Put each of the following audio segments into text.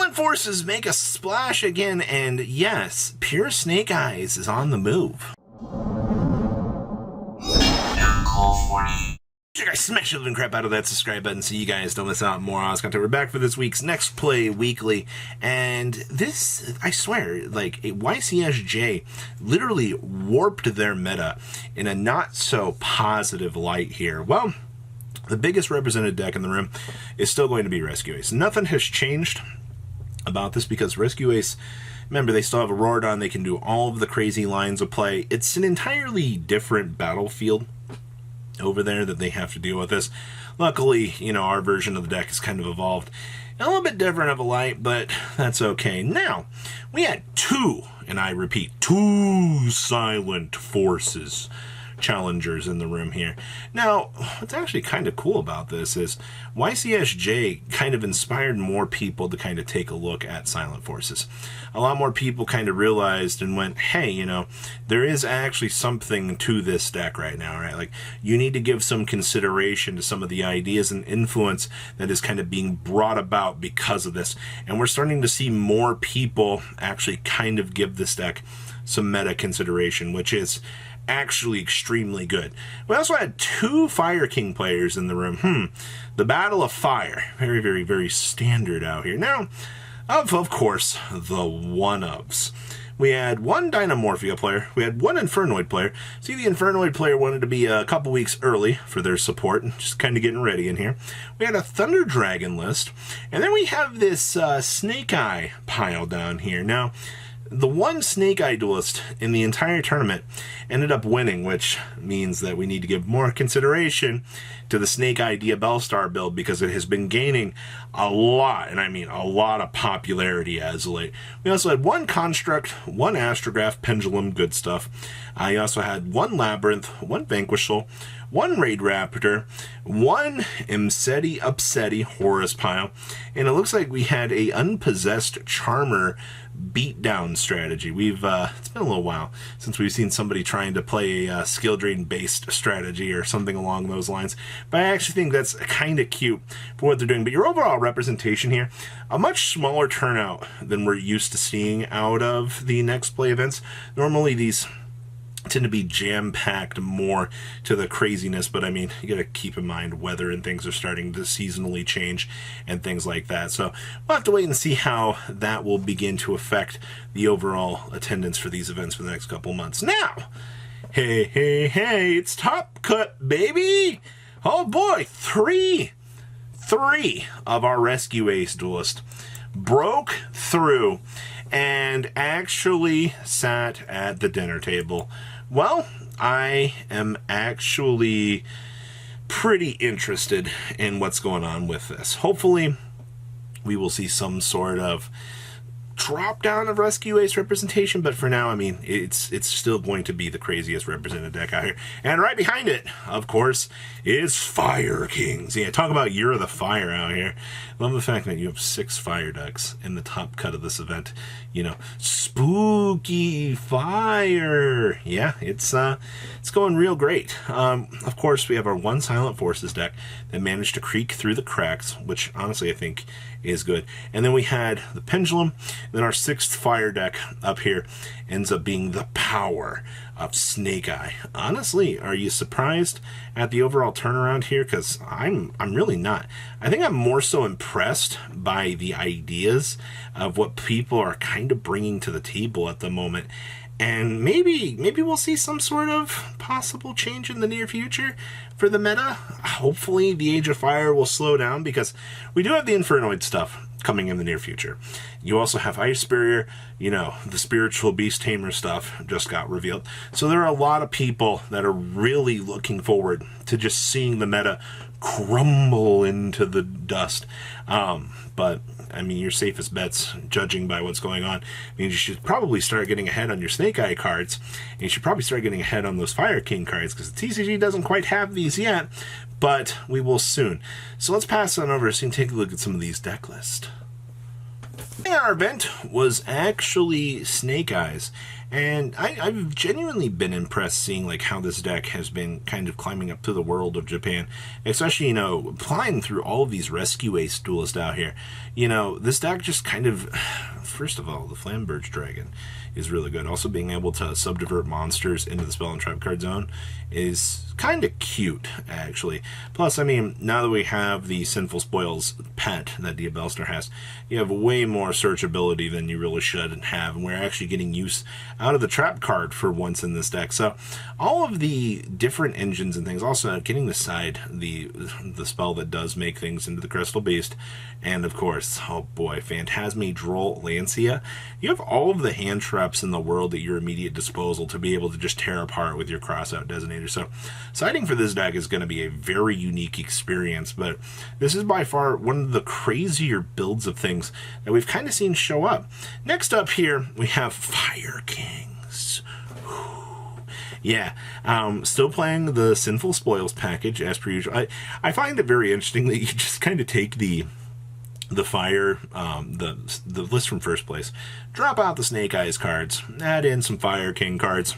Silent Forces make a splash again, and yes, Pure Snake Eyes is on the move. You guys smash the living crap out of that subscribe button so you guys don't miss out on more Oz content. We're back for this week's Next Play Weekly, and this, I swear, like, YCSJ literally warped their meta in a not so positive light here. Well, the biggest represented deck in the room is still going to be Rescue Ace. Nothing has changed about this because Rescue Ace, remember, they still have a Auroradon, they can do all of the crazy lines of play. It's an entirely different battlefield over there that they have to deal with this. Luckily, you know, our version of the deck has kind of evolved a little bit different of a light, but that's okay. Now, we had two, and I repeat, two Silent Forces challengers in the room here. Now, what's actually kind of cool about this is YCSJ kind of inspired more people to kind of take a look at Silent Forces. A lot more people kind of realized and went, hey, you know, there is actually something to this deck right now, right? Like, you need to give some consideration to some of the ideas and influence that is kind of being brought about because of this. And we're starting to see more people actually kind of give this deck some meta consideration, which is actually extremely good. We also had two Fire King players in the room. The Battle of Fire. Very, very, very standard out here. Now, of course, the one-ofs. We had one Dynamorphia player. We had one Infernoid player. See, the Infernoid player wanted to be a couple weeks early for their support, just kind of getting ready in here. We had a Thunder Dragon list. And then we have this Snake Eye pile down here. Now, the one Snake Eye duelist in the entire tournament ended up winning, which means that we need to give more consideration to the Snake Eye Diabellstar build because it has been gaining a lot, and I mean a lot of popularity as of late. We also had one Construct, one Astrograph, Pendulum, good stuff. I also had one Labyrinth, one Vanquishal, one Raid Raptor, one Imseti Upseti Horus pile, and it looks like we had a Unpossessed Charmer beatdown strategy. It's been a little while since we've seen somebody trying to play a skill drain based strategy or something along those lines, but I actually think that's kind of cute for what they're doing. But your overall representation here, a much smaller turnout than we're used to seeing out of the Next Play events. Normally these tend to be jam-packed more to the craziness, but I mean, you gotta keep in mind weather and things are starting to seasonally change and things like that. So we'll have to wait and see how that will begin to affect the overall attendance for these events for the next couple months. Now, hey, it's Top Cut, baby! Oh boy, three of our Rescue Ace duelists broke through and actually sat at the dinner table. Well, I am actually pretty interested in what's going on with this. Hopefully, we will see some sort of drop down of Rescue Ace representation, but for now, I mean, it's still going to be the craziest represented deck out here. And right behind it, of course, is Fire Kings. Yeah, talk about Year of the Fire out here. Love the fact that you have 6 fire decks in the top cut of this event. You know, spooky fire. Yeah, it's going real great. Of course, we have our one Silent Forces deck that managed to creak through the cracks, which honestly I think is good. And then we had the Pendulum. Then our 6th fire deck up here ends up being the power of Snake Eye. Honestly, are you surprised at the overall turnaround here? Because I'm really not. I think I'm more so impressed by the ideas of what people are kind of bringing to the table at the moment. And maybe we'll see some sort of possible change in the near future for the meta. Hopefully the Age of Fire will slow down because we do have the Infernoid stuff coming in the near future. You also have Ice Barrier, you know, the Spiritual Beast Tamer stuff just got revealed. So there are a lot of people that are really looking forward to just seeing the meta crumble into the dust. But I mean, your safest bets, judging by what's going on, means you should probably start getting ahead on your Snake Eye cards, and you should probably start getting ahead on those Fire King cards, because the TCG doesn't quite have these yet, but we will soon. So let's pass on over so you can take a look at some of these deck lists. Our event was actually Snake Eyes, And I've genuinely been impressed seeing like how this deck has been kind of climbing up to the world of Japan, especially, you know, flying through all of these Rescue Ace duelists out here. You know, this deck just kind of, first of all, the Flamberge Dragon is really good. Also, being able to subdivert monsters into the spell and trap card zone is kind of cute, actually. Plus, I mean, now that we have the Sinful Spoils pet that Diabellstar has, you have way more searchability than you really should have, and we're actually getting use out of the trap card for once in this deck. So, all of the different engines and things, also getting aside the spell that does make things into the Crystal Beast, and of course, oh boy, Phantasme Droll Lancia. You have all of the hand traps in the world at your immediate disposal to be able to just tear apart with your crossout designator. So siding for this deck is going to be a very unique experience, but this is by far one of the crazier builds of things that we've kind of seen show up. Next up here, we have Fire Kings. Yeah, still playing the Sinful Spoils package as per usual. I find it very interesting that you just kind of take the fire, the list from first place, drop out the Snake Eyes cards, add in some Fire King cards,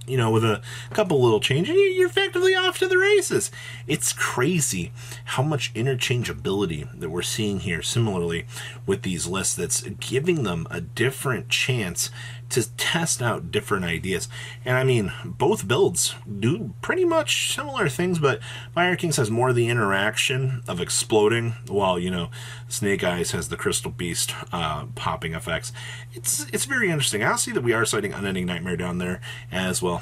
you know, with a couple little changes, you're effectively off to the races. It's crazy how much interchangeability that we're seeing here, similarly with these lists, that's giving them a different chance to test out different ideas. And I mean, both builds do pretty much similar things, but Fire Kings has more of the interaction of exploding, while, you know, Snake Eyes has the Crystal Beast popping effects. It's very interesting. I'll see that we are citing Unending Nightmare down there as well.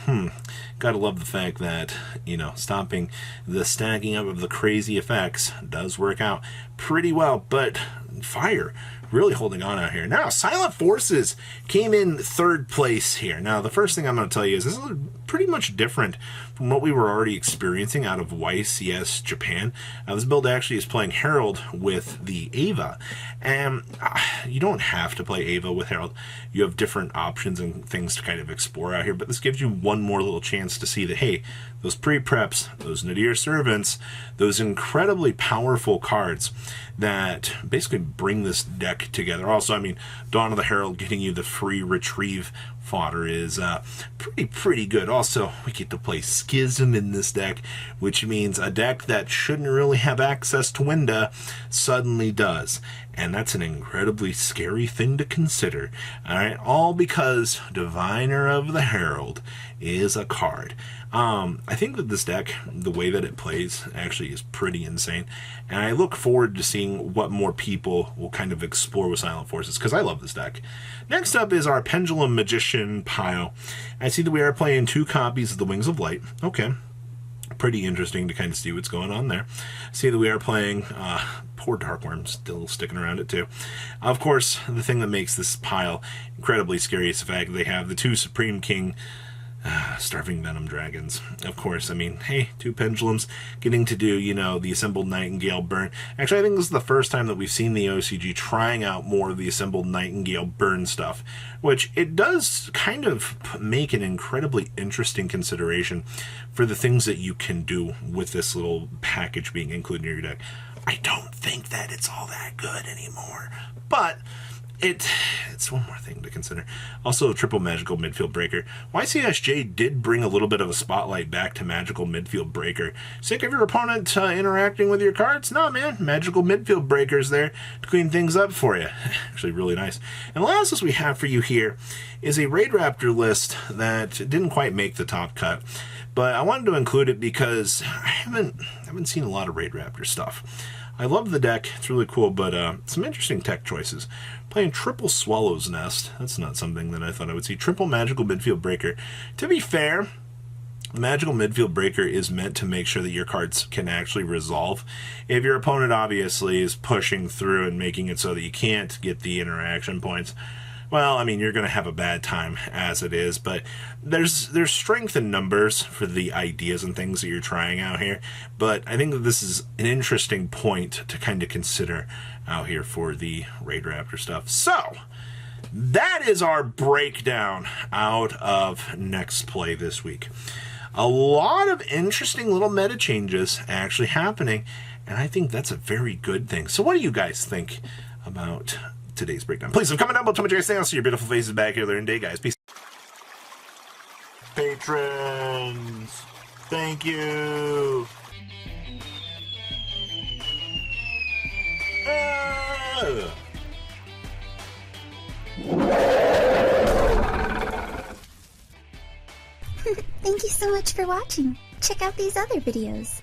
Gotta love the fact that, you know, stopping the stacking up of the crazy effects does work out pretty well, but Fire really holding on out here. Now, Silent Forces came in third place here. Now, the first thing I'm going to tell you is this is pretty much different from what we were already experiencing out of YCS Japan. This build actually is playing Herald with the Ava, and you don't have to play Ava with Herald. You have different options and things to kind of explore out here, but this gives you one more little chance to see that, hey, those pre-preps, those Nadir Servants, those incredibly powerful cards that basically bring this deck together. Also, I mean, Dawn of the Herald getting you the free retrieve fodder is pretty good. Also, we get to play Schism in this deck, which means a deck that shouldn't really have access to Winda suddenly does. And that's an incredibly scary thing to consider. Alright, all because Diviner of the Herald is a card. I think that this deck, the way that it plays, actually is pretty insane. And I look forward to seeing what more people will kind of explore with Silent Forces, because I love this deck. Next up is our Pendulum Magician pile. I see that we are playing 2 copies of the Wings of Light. Okay. Pretty interesting to kind of see what's going on there. See that we are playing poor Darkworm, still sticking around it too. Of course, the thing that makes this pile incredibly scary is the fact that they have the 2 Supreme King Starving Venom Dragons. Of course, I mean, hey, 2 Pendulums getting to do, you know, the Assembled Nightingale Burn. Actually, I think this is the first time that we've seen the OCG trying out more of the Assembled Nightingale Burn stuff, which it does kind of make an incredibly interesting consideration for the things that you can do with this little package being included in your deck. I don't think that it's all that good anymore, but it's one more thing to consider. Also, triple Magical Midfield Breaker. YCSJ did bring a little bit of a spotlight back to Magical Midfield Breaker. Sick of your opponent interacting with your cards? No, man. Magical Midfield Breaker's there to clean things up for you. Actually, really nice. And the last list we have for you here is a Raid Raptor list that didn't quite make the top cut, but I wanted to include it because I haven't seen a lot of Raid Raptor stuff. I love the deck, it's really cool, but some interesting tech choices. Playing triple Swallow's Nest, that's not something that I thought I would see. Triple Magical Midfield Breaker. To be fair, Magical Midfield Breaker is meant to make sure that your cards can actually resolve. If your opponent obviously is pushing through and making it so that you can't get the interaction points, well, I mean, you're going to have a bad time as it is, but there's strength in numbers for the ideas and things that you're trying out here. But I think that this is an interesting point to kind of consider out here for the Raid Raptor stuff. So, that is our breakdown out of Next Play this week. A lot of interesting little meta changes actually happening, and I think that's a very good thing. So what do you guys think about today's breakdown? Please, comment down below, tell me what you guys think. I'll see your beautiful faces back here later in the day, guys. Peace. patrons. Thank you. Thank you so much for watching. Check out these other videos.